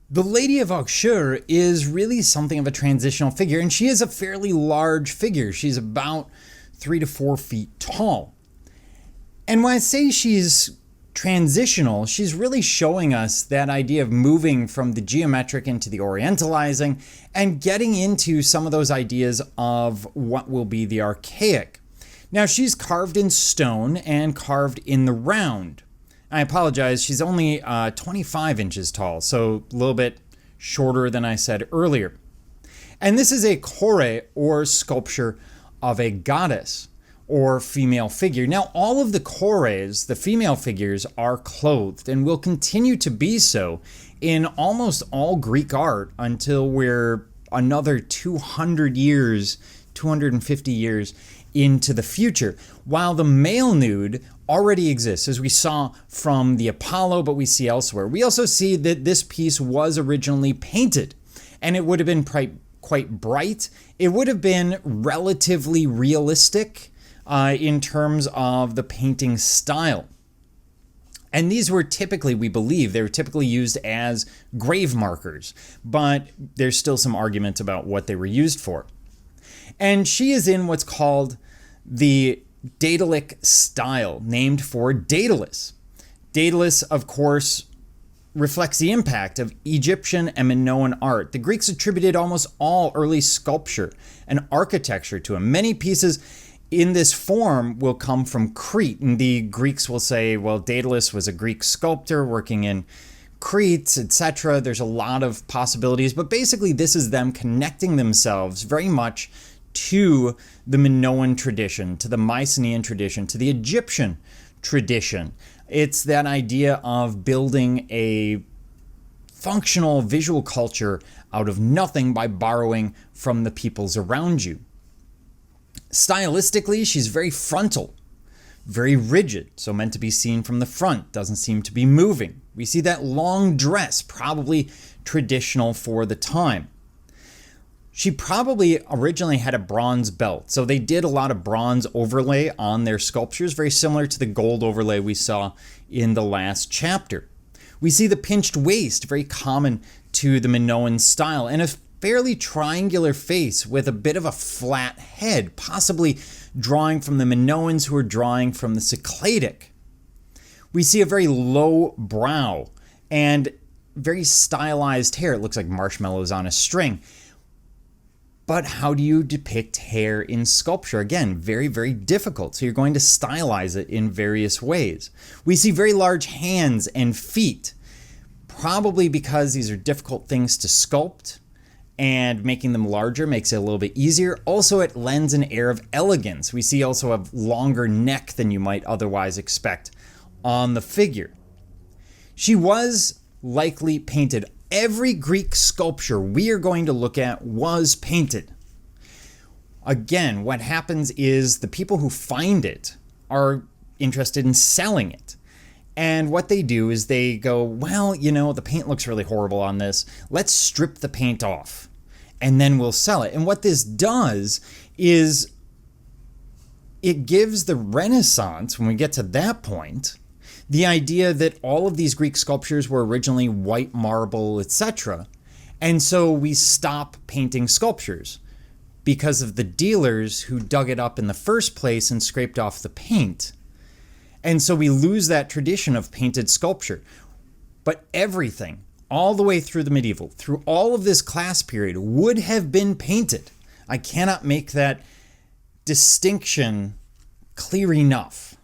The Lady of Auxerre is really something of a transitional figure, and she is a fairly large figure. She's about 3 to 4 feet tall. And when I say she's transitional, she's really showing us that idea of moving from the geometric into the orientalizing and getting into some of those ideas of what will be the archaic. Now, she's carved in stone and carved in the round. I apologize, she's only 25 inches tall, so a little bit shorter than I said earlier. And this is a kore, or sculpture of a goddess or female figure. Now, all of the kores, the female figures, are clothed and will continue to be so in almost all Greek art until we're another 200 years, 250 years into the future, while the male nude already exists, as we saw from the Apollo, but we see elsewhere. We also see that this piece was originally painted, and it would have been quite bright. It would have been relatively realistic in terms of the painting style. And these were typically, we believe, they were typically used as grave markers, but there's still some argument about what they were used for. And she is in what's called the Daedalic style, named for Daedalus. Daedalus, of course, reflects the impact of Egyptian and Minoan art. The Greeks attributed almost all early sculpture and architecture to him. Many pieces in this form will come from Crete, and the Greeks will say, well, Daedalus was a Greek sculptor working in Crete, etc. There's a lot of possibilities, but basically this is them connecting themselves very much to the Minoan tradition, to the Mycenaean tradition, to the Egyptian tradition. It's that idea of building a functional visual culture out of nothing by borrowing from the peoples around you. Stylistically, she's very frontal, very rigid, so meant to be seen from the front, doesn't seem to be moving. We see that long dress, probably traditional for the time. She probably originally had a bronze belt, so they did a lot of bronze overlay on their sculptures, very similar to the gold overlay we saw in the last chapter. We see the pinched waist, very common to the Minoan style, and a fairly triangular face with a bit of a flat head, possibly drawing from the Minoans who are drawing from the Cycladic. We see a very low brow and very stylized hair. It looks like marshmallows on a string. But how do you depict hair in sculpture? Again, very, very difficult. So you're going to stylize it in various ways. We see very large hands and feet, probably because these are difficult things to sculpt, and making them larger makes it a little bit easier. Also, it lends an air of elegance. We see also a longer neck than you might otherwise expect on the figure. She was likely painted. Every Greek sculpture we are going to look at was painted. Again, what happens is the people who find it are interested in selling it. And what they do is they go, well, the paint looks really horrible on this. Let's strip the paint off and then we'll sell it. And what this does is it gives the Renaissance, when we get to that point, the idea that all of these Greek sculptures were originally white marble, etc. And so we stop painting sculptures because of the dealers who dug it up in the first place and scraped off the paint. And so we lose that tradition of painted sculpture. But everything, all the way through the medieval, through all of this class period, would have been painted. I cannot make that distinction clear enough.